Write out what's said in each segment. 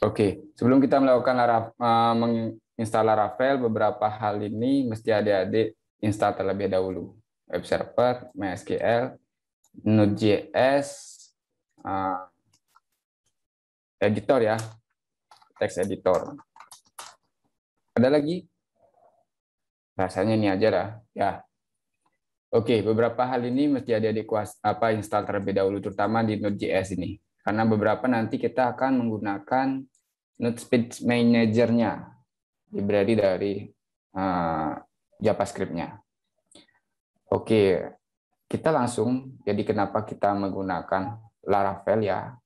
Oke, sebelum kita melakukan menginstal Laravel, beberapa hal ini mesti adik-adik install terlebih dahulu. Web server, MySQL, Node.js, eh, editor ya, text editor. Ada lagi? Rasanya ini aja lah. Ya, oke, beberapa hal ini mesti adik-adik install terlebih dahulu, terutama di Node.js ini. Karena beberapa nanti kita akan menggunakan Node Speed Manager-nya, library dari uh, JavaScript-nya. Oke, kita langsung, jadi kenapa kita menggunakan Laravel ya?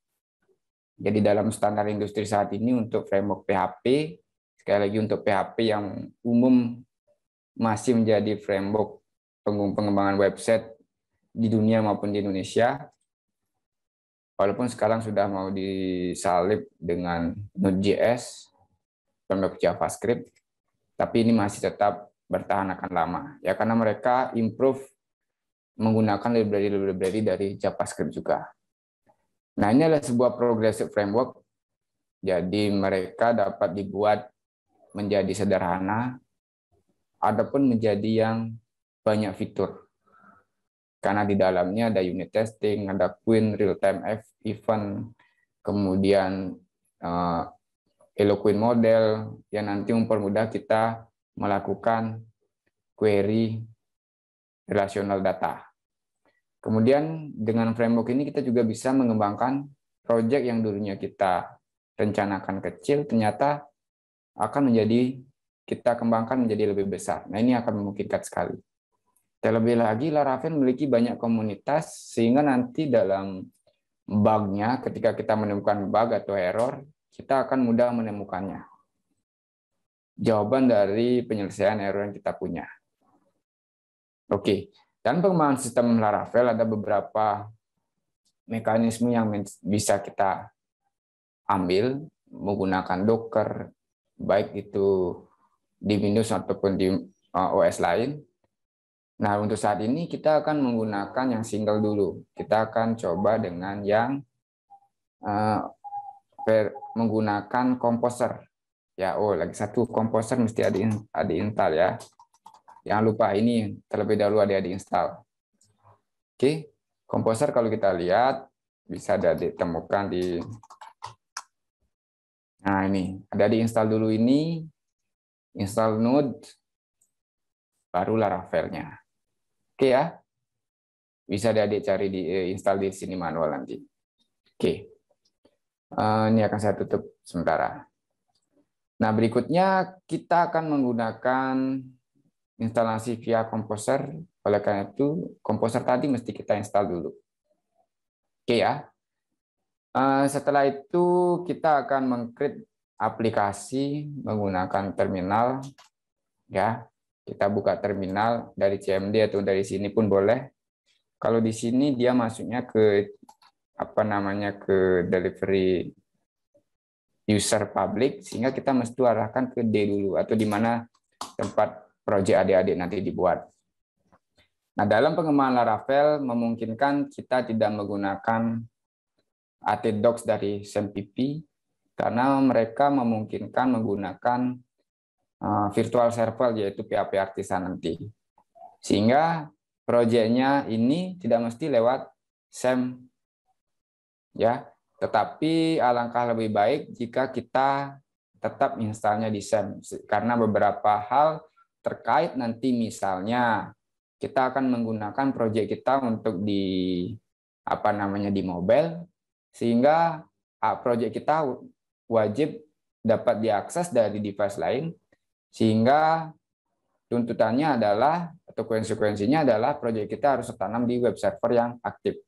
Jadi dalam standar industri saat ini untuk framework PHP, sekali lagi untuk PHP yang umum masih menjadi framework pengembangan website di dunia maupun di Indonesia, walaupun sekarang sudah mau disalib dengan Node.js, framework JavaScript, tapi ini masih tetap bertahan akan lama. Ya karena mereka improve menggunakan library-library dari JavaScript juga. Nah, ini adalah sebuah progressive framework, jadi mereka dapat dibuat menjadi sederhana, ataupun menjadi yang banyak fitur. Karena di dalamnya ada unit testing, ada Queen, real-time event, kemudian Eloquent model, yang nanti mempermudah kita melakukan query relational data. Kemudian dengan framework ini kita juga bisa mengembangkan project yang dulunya kita rencanakan kecil, ternyata akan menjadi kita kembangkan menjadi lebih besar. Nah, ini akan memungkinkan sekali. Terlebih lagi, Laravel memiliki banyak komunitas, sehingga nanti dalam bug-nya, ketika kita menemukan bug atau error, kita akan mudah menemukannya. Jawaban dari penyelesaian error yang kita punya. Oke, dan pengembangan sistem Laravel ada beberapa mekanisme yang bisa kita ambil menggunakan Docker, baik itu di Windows ataupun di OS lain. Nah, untuk saat ini kita akan menggunakan yang single dulu. Kita akan coba dengan yang menggunakan Composer. Ya, lagi satu Composer mesti ada install ya. Jangan lupa ini terlebih dahulu ada install. Oke, Composer kalau kita lihat bisa ada ditemukan di. Nah, ini ada di install dulu ini, install Node, baru Laravelnya. Oke ya, bisa adik cari di install di sini manual nanti. Oke, ini akan saya tutup sementara. Nah, berikutnya kita akan menggunakan instalasi via Composer. Oleh karena itu, Composer tadi mesti kita install dulu. Oke ya. Setelah itu kita akan meng-create aplikasi menggunakan terminal. Ya, kita buka terminal dari CMD atau dari sini pun boleh. Kalau di sini dia masuknya ke ke delivery user public, sehingga kita mesti arahkan ke D dulu, atau di mana tempat proyek adik-adik nanti dibuat. Nah, dalam pengembangan Laravel memungkinkan kita tidak menggunakan AT-Docs dari SAMPP, karena mereka memungkinkan menggunakan virtual server, yaitu PHP Artisan nanti. Sehingga proyeknya ini tidak mesti lewat SAM, ya, tetapi alangkah lebih baik jika kita tetap installnya di SAM, karena beberapa hal terkait nanti misalnya kita akan menggunakan proyek kita untuk di di mobile, sehingga proyek kita wajib dapat diakses dari device lain, sehingga tuntutannya adalah atau konsekuensinya adalah proyek kita harus tertanam di web server yang aktif.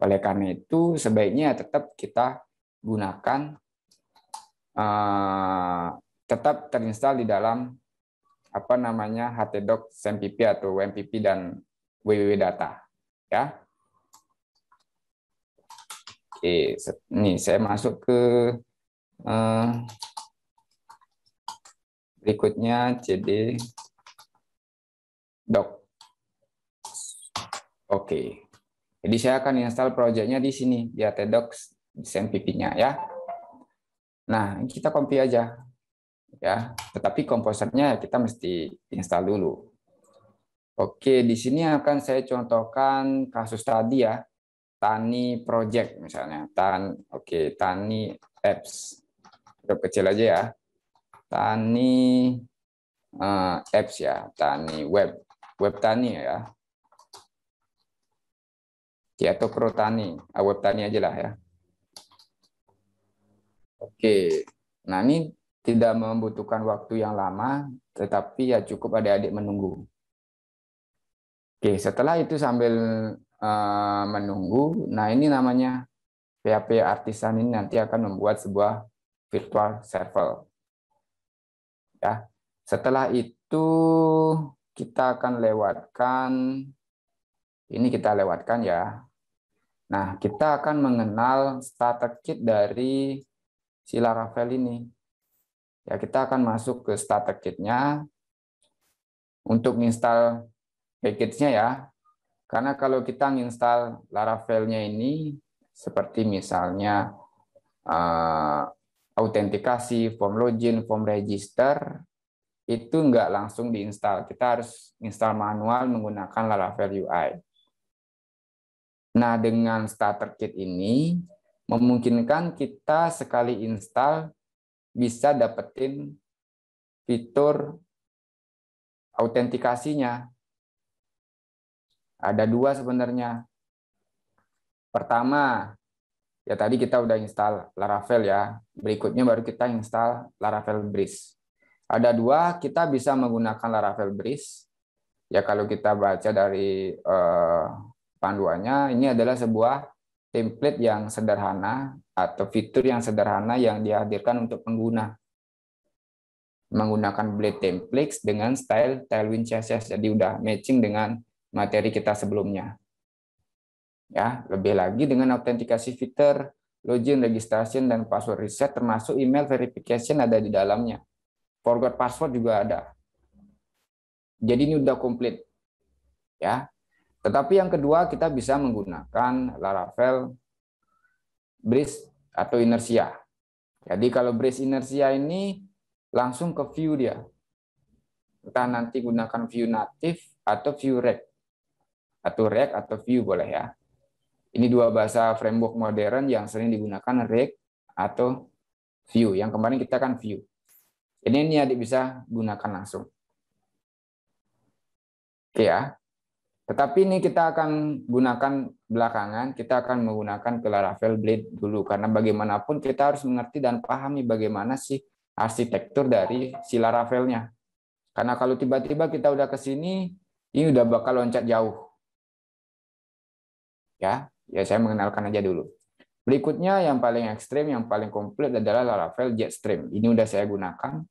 Oleh karena itu, sebaiknya tetap kita gunakan tetap terinstall di dalam htdocs, SAMPP atau WMPP dan www.data ya. Oke, ini saya masuk ke berikutnya cd doc. Oke. Jadi saya akan install projectnya di sini di htdocs, di SAMPP-nya ya. Nah, ini kita copy aja ya. Tetapi komposernya kita mesti install dulu. Oke, di sini akan saya contohkan kasus tadi ya. Tani Project misalnya. Tani Apps. Huruf kecil aja ya. Tani Apps ya. Tani Web. Web Tani ya. Atau Pro Tani. Web Tani aja lah ya. Oke. Nah, ini tidak membutuhkan waktu yang lama, tetapi ya cukup adik-adik menunggu. Oke, setelah itu sambil menunggu, nah ini namanya PHP Artisan ini nanti akan membuat sebuah virtual server. Ya, setelah itu kita akan lewatkan, ini kita lewatkan ya. Nah, kita akan mengenal starter kit dari si Laravel ini. Ya, kita akan masuk ke starter kitnya untuk install package-nya ya. Karena kalau kita nginstal Laravel-nya ini, seperti misalnya autentikasi, form login, form register, itu nggak langsung diinstal. Kita harus install manual menggunakan Laravel UI. Nah, dengan starter kit ini, memungkinkan kita sekali install bisa dapetin fitur autentikasinya. Ada dua sebenarnya. Pertama, ya tadi kita udah install Laravel ya. Berikutnya baru kita install Laravel Breeze. Ada dua, kita bisa menggunakan Laravel Breeze. Ya kalau kita baca dari panduannya, ini adalah sebuah template yang sederhana atau fitur yang sederhana yang dihadirkan untuk pengguna. Menggunakan Blade Templates dengan style Tailwind CSS. Jadi udah matching dengan materi kita sebelumnya. Ya, lebih lagi dengan autentikasi fitur, login, registration, dan password reset, termasuk email verification ada di dalamnya. Forgot password juga ada. Jadi ini udah komplit. Ya. Tetapi yang kedua kita bisa menggunakan Laravel Breeze atau Inertia. Jadi kalau Breeze Inertia ini langsung ke view dia. Kita nanti gunakan view native atau view React. Atau React atau view boleh ya. Ini dua bahasa framework modern yang sering digunakan, React atau view. Yang kemarin kita kan view. Ini adik bisa gunakan langsung. Oke ya. Tetapi ini kita akan gunakan belakangan, kita akan menggunakan ke Laravel Blade dulu. Karena bagaimanapun kita harus mengerti dan pahami bagaimana sih arsitektur dari si Laravelnya. Karena kalau tiba-tiba kita udah ke sini, ini udah bakal loncat jauh. Ya saya mengenalkan aja dulu. Berikutnya yang paling ekstrim, yang paling komplit adalah Laravel Jetstream. Ini udah saya gunakan.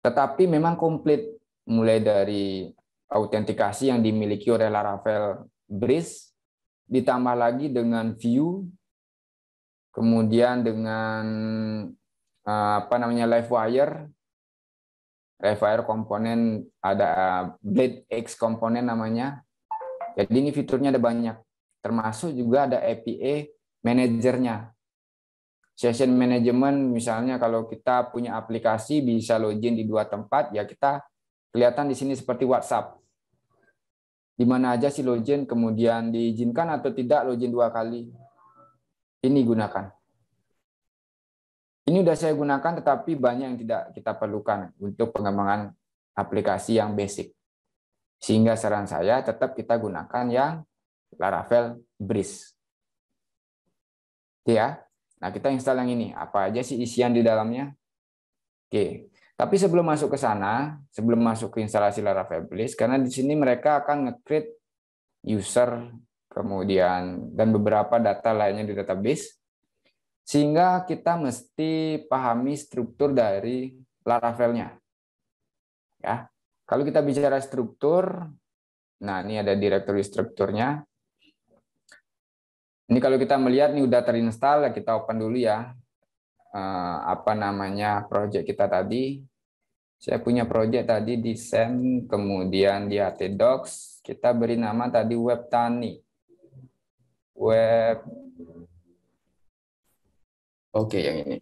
Tetapi memang komplit, mulai dari autentikasi yang dimiliki oleh Laravel Breeze, ditambah lagi dengan view, kemudian dengan Livewire komponen, ada Blade X komponen namanya. Jadi ini fiturnya ada banyak, termasuk juga ada API manajernya. Session management, misalnya kalau kita punya aplikasi bisa login di dua tempat, ya kita kelihatan di sini seperti WhatsApp. Di mana aja sih login, kemudian diizinkan atau tidak login 2 kali. Ini gunakan. Ini udah saya gunakan, tetapi banyak yang tidak kita perlukan untuk pengembangan aplikasi yang basic. Sehingga saran saya tetap kita gunakan yang Laravel Breeze. Ya. Nah, kita install yang ini. Apa aja sih isian di dalamnya? Oke. Tapi sebelum masuk ke sana, sebelum masuk ke instalasi Laravel Breeze, karena di sini mereka akan nge-create user, kemudian dan beberapa data lainnya di database, sehingga kita mesti pahami struktur dari Laravelnya. Ya. Kalau kita bicara struktur, nah ini ada directory strukturnya. Ini kalau kita melihat nih udah terinstall, kita open dulu ya. Project kita tadi. Saya punya project tadi di SEM, kemudian di htdocs, kita beri nama tadi Web Tani. Web Oke, yang ini.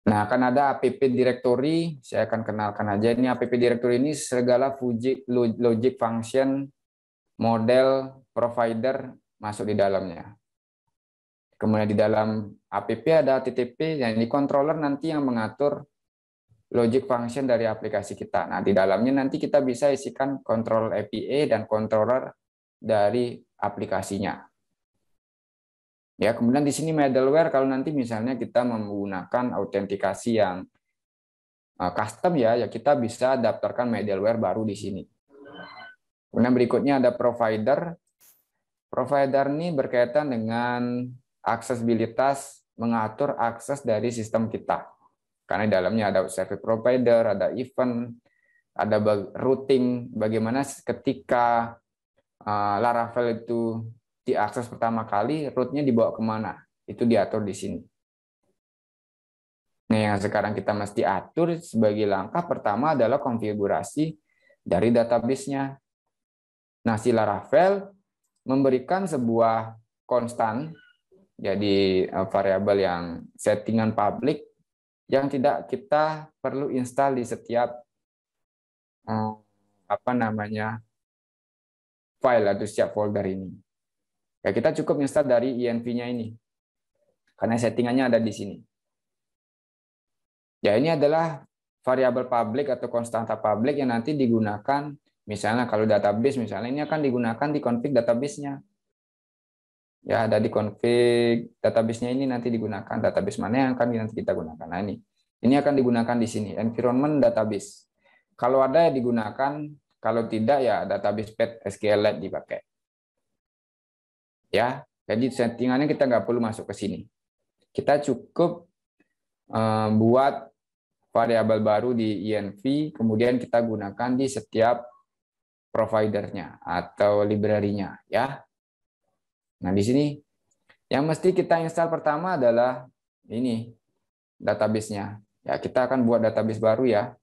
Nah, akan ada app directory. Saya akan kenalkan aja. Ini app directory ini segala logic function, model, provider masuk di dalamnya. Kemudian di dalam app ada TTP, yang di controller nanti yang mengatur logic function dari aplikasi kita. Nah, di dalamnya nanti kita bisa isikan control API dan controller dari aplikasinya. Ya, kemudian di sini middleware kalau nanti misalnya kita menggunakan autentikasi yang custom ya kita bisa daftarkan middleware baru di sini. Kemudian berikutnya ada provider. Provider ini berkaitan dengan aksesibilitas, mengatur akses dari sistem kita. Karena di dalamnya ada service provider, ada event, ada routing, bagaimana ketika Laravel itu diakses pertama kali, route-nya dibawa kemana. Itu diatur di sini. Nah, yang sekarang kita mesti atur sebagai langkah pertama adalah konfigurasi dari database-nya. Nah, si Laravel memberikan sebuah konstan, jadi variabel yang settingan public, yang tidak kita perlu install di setiap file atau setiap folder ini. Ya, kita cukup install dari env-nya ini, karena settingannya ada di sini. Ya, ini adalah variabel public atau konstanta public yang nanti digunakan, misalnya kalau database, misalnya ini akan digunakan di config database-nya. Ya, ada di config database-nya ini nanti digunakan, database mana yang akan nanti kita gunakan. Nah, ini akan digunakan di sini, environment database. Kalau ada yang digunakan, kalau tidak ya database path SQLite dipakai. Ya, jadi settingannya kita nggak perlu masuk ke sini. Kita cukup buat variabel baru di env, kemudian kita gunakan di setiap providernya atau library-nya, ya. Nah, di sini yang mesti kita install pertama adalah ini database-nya. Ya, kita akan buat database baru ya.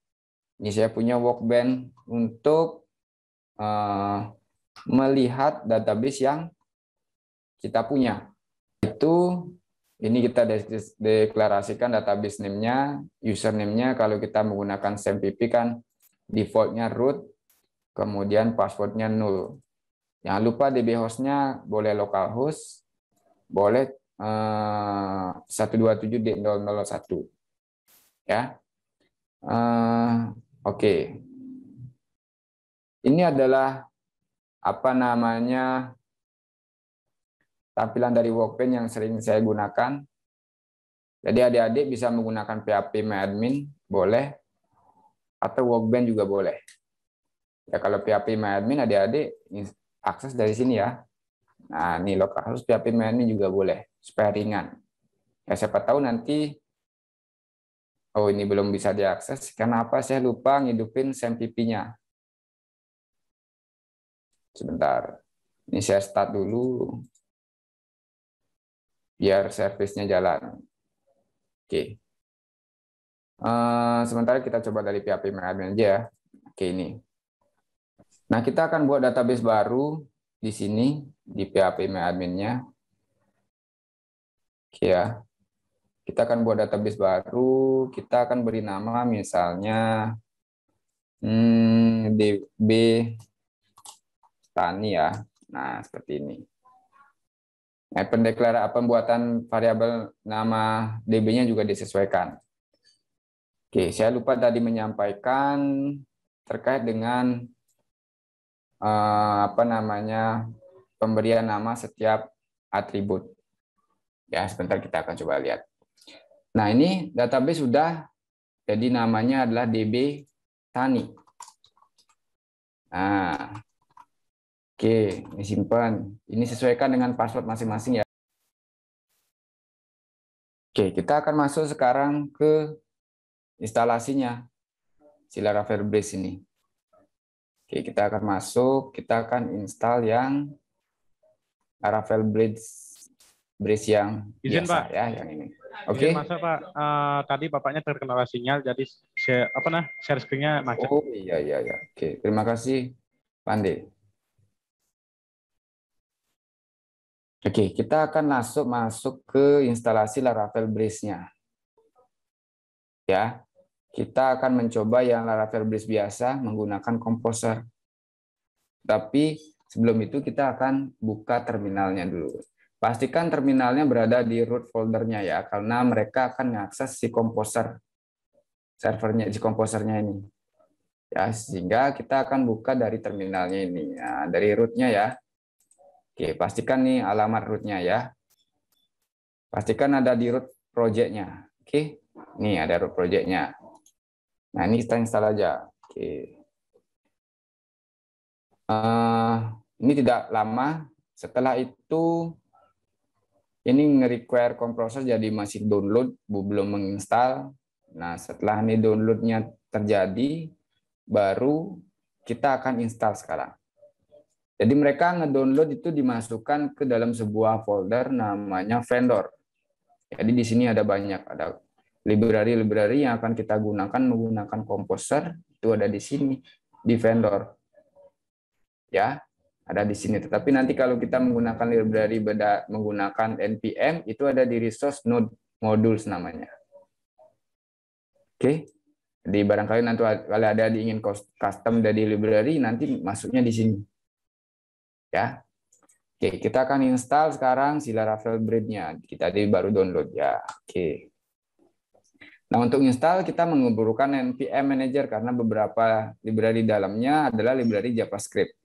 Ini saya punya Workbench untuk melihat database yang kita punya. Itu ini kita deklarasikan database name-nya, username-nya kalau kita menggunakan SAMPP kan default-nya root, kemudian password-nya null. Jangan lupa DB host-nya boleh localhost, boleh 127.001. Ya. Oke. Ini adalah apa namanya tampilan dari Workbench yang sering saya gunakan. Jadi adik-adik bisa menggunakan PHP MyAdmin, boleh, atau Workbench juga boleh. Ya kalau PHP MyAdmin adik-adik akses dari sini ya. Nah ini localhost PHP MyAdmin juga boleh, supaya ringan. Ya siapa tahu nanti, oh ini belum bisa diakses, kenapa saya lupa ngidupin SAMPP-nya. Sebentar, ini saya start dulu, biar servisnya jalan. Oke. Sementara kita coba dari PHP MyAdmin aja ya. Oke ini. Nah kita akan buat database baru di sini di PHP MyAdmin-nya. Oke ya. Kita akan buat database baru. Kita akan beri nama misalnya DB Tani ya. Nah seperti ini. Nah, pembuatan variabel nama DB-nya juga disesuaikan. Oke, saya lupa tadi menyampaikan terkait dengan pemberian nama setiap atribut. Ya, sebentar kita akan coba lihat. Nah, ini database sudah, jadi namanya adalah DB Tani. Nah, oke, ini simpan. Ini sesuaikan dengan password masing-masing ya. Oke, kita akan masuk sekarang ke instalasinya, si Laravel Bridge ini. Oke, kita akan masuk, kita akan install yang Laravel Bridge yang Izin, biasa Pak. ya, yang ini. Oke. Izin masuk, Pak. Tadi Bapaknya terkendala sinyal, jadi share screen-nya macet. Oh iya iya ya. Oke, terima kasih Pande. Oke, kita akan masuk ke instalasi Laravel Breeze-nya. Ya, kita akan mencoba yang Laravel Breeze biasa menggunakan Composer. Tapi sebelum itu kita akan buka terminalnya dulu. Pastikan terminalnya berada di root foldernya ya, karena mereka akan mengakses si Composer servernya, si Composernya ini. Ya, sehingga kita akan buka dari terminalnya ini. Nah, dari rootnya ya. Oke, pastikan nih alamat rootnya ya. Pastikan ada di root project-nya. Oke, nih ada root project-nya. Nah, ini kita install aja. Oke. Ini tidak lama. Setelah itu, ini nge-require komposer jadi masih download, belum menginstal. Nah, setelah ini download-nya terjadi, baru kita akan install sekarang. Jadi mereka ngedownload itu dimasukkan ke dalam sebuah folder namanya vendor. Jadi di sini ada banyak, ada library yang akan kita gunakan menggunakan Composer, itu ada di sini di vendor. Ya, ada di sini. Tetapi nanti kalau kita menggunakan library menggunakan npm, itu ada di resource node modules namanya. Oke. Jadi barangkali nanti kalau ada ingin custom dari library, nanti masuknya di sini. Ya. Oke, kita akan install sekarang si Laravel Breeze-nya. Kita tadi baru download ya. Oke. Nah, untuk install kita mengumpulkan npm manager karena beberapa library dalamnya adalah library JavaScript.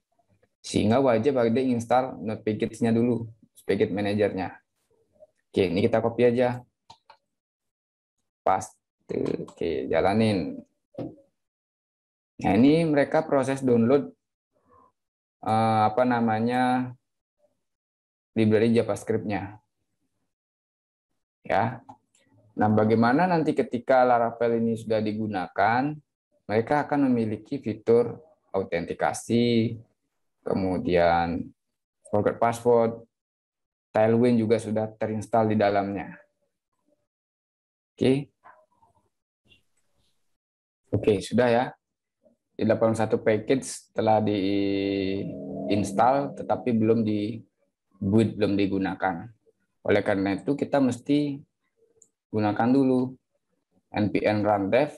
Sehingga wajib ada install node package-nya dulu, package manajernya. Oke, ini kita copy aja. Paste. Oke, jalanin. Nah, ini mereka proses download library JavaScript-nya. Ya. Nah, bagaimana nanti ketika Laravel ini sudah digunakan, mereka akan memiliki fitur autentikasi, kemudian forgot password, Tailwind juga sudah terinstall di dalamnya. Oke. Oke, sudah ya. Di 81 package telah diinstal, tetapi belum di-boot, belum digunakan. Oleh karena itu, kita mesti gunakan dulu npm run dev,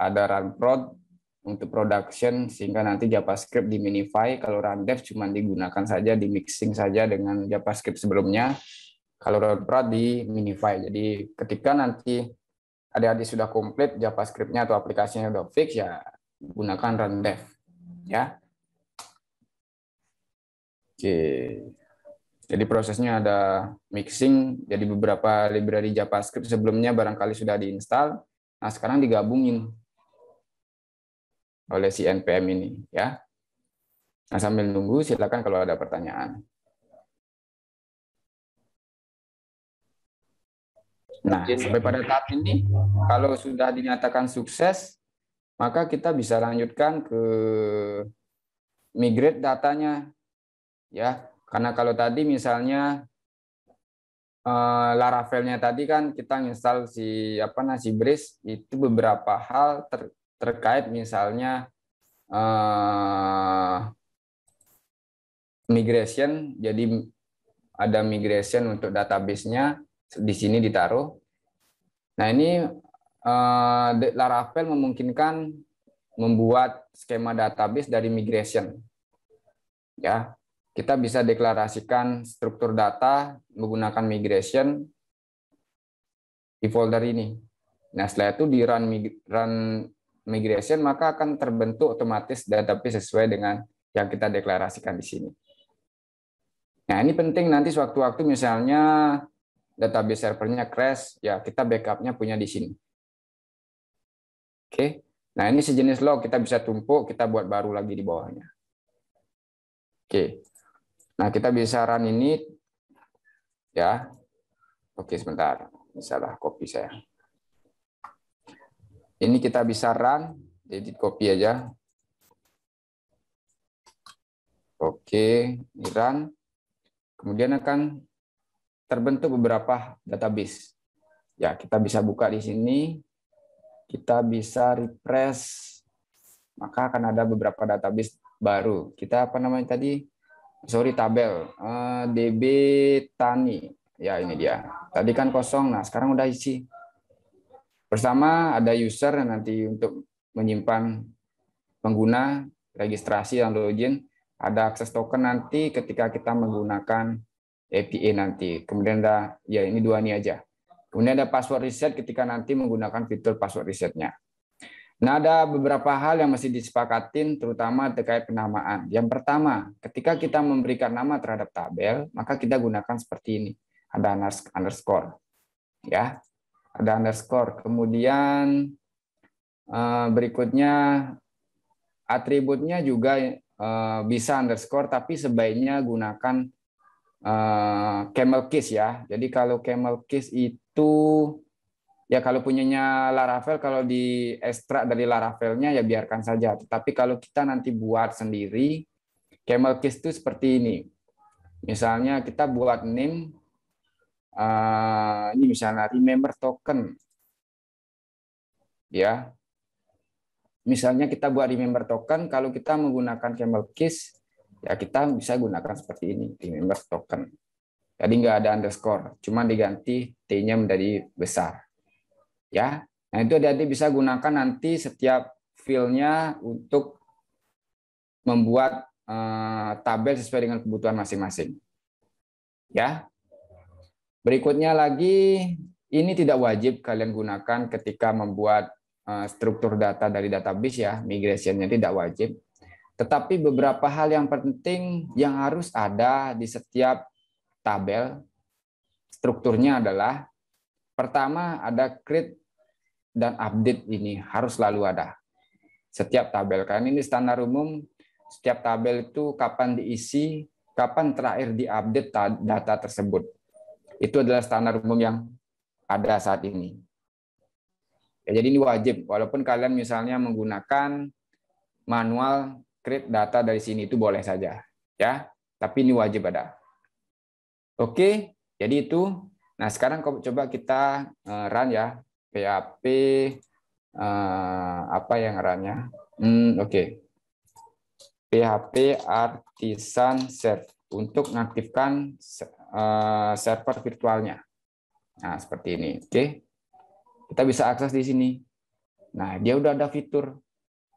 ada run prod untuk production, sehingga nanti JavaScript di minify. Kalau run dev cuma digunakan saja, di mixing saja dengan JavaScript sebelumnya. Kalau run prod di minify. Jadi ketika nanti adik-adik sudah komplit JavaScript-nya atau aplikasinya sudah fix, ya gunakan run dev. Ya. Oke. Jadi prosesnya ada mixing, jadi beberapa library JavaScript sebelumnya barangkali sudah diinstal. Nah, sekarang digabungin oleh si npm ini, ya. Nah, sambil nunggu silakan kalau ada pertanyaan. Nah, sampai pada tahap ini kalau sudah dinyatakan sukses, maka kita bisa lanjutkan ke migrate datanya, ya. Karena kalau tadi misalnya Laravelnya tadi kan kita install si Breeze, itu beberapa hal terkait misalnya migration, jadi ada migration untuk database-nya di sini ditaruh. Nah, ini Laravel memungkinkan membuat skema database dari migration. Ya, kita bisa deklarasikan struktur data menggunakan migration di folder ini. Nah, setelah itu di run migration, maka akan terbentuk otomatis database sesuai dengan yang kita deklarasikan di sini. Nah, ini penting nanti sewaktu-waktu misalnya database servernya crash, ya kita backupnya punya di sini. Oke. Nah, ini sejenis log, kita bisa tumpuk, kita buat baru lagi di bawahnya. Oke. Nah, kita bisa run ini, ya. Oke, sebentar. Salah copy saya. Ini kita bisa run, edit copy aja. Oke, ini run. Kemudian akan terbentuk beberapa database. Ya, kita bisa buka di sini. Kita bisa refresh. Maka akan ada beberapa database baru. Kita apa namanya tadi? sorry tabel, DB Tani. Ya ini dia. Tadi kan kosong, nah sekarang udah isi. Pertama ada user nanti untuk menyimpan pengguna, registrasi dan login. Ada akses token nanti ketika kita menggunakan API nanti. Kemudian ada, ya ini dua ini aja. Kemudian ada password reset ketika nanti menggunakan fitur password resetnya. Nah, ada beberapa hal yang mesti disepakatin, terutama terkait penamaan. Yang pertama, ketika kita memberikan nama terhadap tabel, maka kita gunakan seperti ini. Ada underscore. Ya, ada underscore. Kemudian berikutnya atributnya juga bisa underscore, tapi sebaiknya gunakan camel case ya. Jadi kalau camel case itu ya kalau punyanya Laravel, kalau di ekstrak dari Laravelnya ya biarkan saja. Tetapi kalau kita nanti buat sendiri, camel case itu seperti ini. Misalnya kita buat name, ini misalnya remember token, ya. Misalnya kita buat remember token, kalau kita menggunakan camel case, ya kita bisa gunakan seperti ini, remember token. Jadi nggak ada underscore, cuma diganti T-nya menjadi besar. Ya, nah itu adik-adik bisa gunakan nanti setiap file-nya untuk membuat tabel sesuai dengan kebutuhan masing-masing. Ya, berikutnya lagi ini tidak wajib kalian gunakan ketika membuat struktur data dari database ya, migration-nya tidak wajib. Tetapi beberapa hal yang penting yang harus ada di setiap tabel strukturnya adalah pertama ada create dan update, ini harus selalu ada setiap tabel. Karena ini standar umum, setiap tabel itu kapan diisi, kapan terakhir diupdate data tersebut. Itu adalah standar umum yang ada saat ini. Ya, jadi ini wajib, walaupun kalian misalnya menggunakan manual create data dari sini itu boleh saja, ya. Tapi ini wajib ada. Oke, jadi itu. Nah sekarang coba kita run ya. PHP apa yang run-nya? Oke. PHP Artisan Serve untuk mengaktifkan server virtualnya. Nah, seperti ini. Oke. Kita bisa akses di sini. Nah, dia udah ada fitur.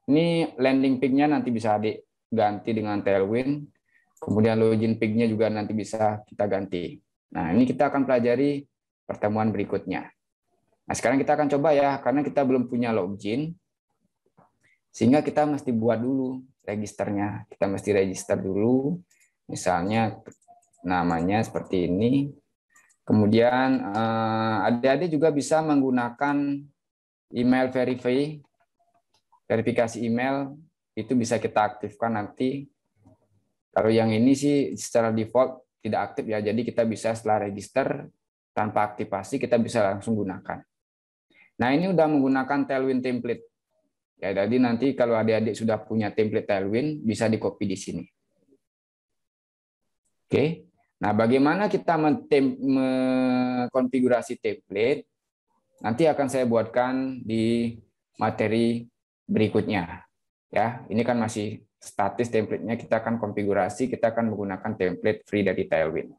Ini landing page-nya nanti bisa diganti dengan Tailwind. Kemudian login page-nya juga nanti bisa kita ganti. Nah, ini kita akan pelajari pertemuan berikutnya. Nah, sekarang kita akan coba ya, karena kita belum punya login, sehingga kita mesti buat dulu registernya. Kita mesti register dulu, misalnya namanya seperti ini. Kemudian adik-adik juga bisa menggunakan email verifikasi email, itu bisa kita aktifkan nanti. Kalau yang ini sih secara default tidak aktif ya, jadi kita bisa setelah register tanpa aktivasi kita bisa langsung gunakan. Nah, ini udah menggunakan Tailwind template. Ya, jadi nanti kalau adik-adik sudah punya template Tailwind, bisa di-copy di sini. Oke. Nah, bagaimana kita mengkonfigurasi template? Nanti akan saya buatkan di materi berikutnya. Ya, ini kan masih statis template-nya, kita akan konfigurasi, kita akan menggunakan template free dari Tailwind.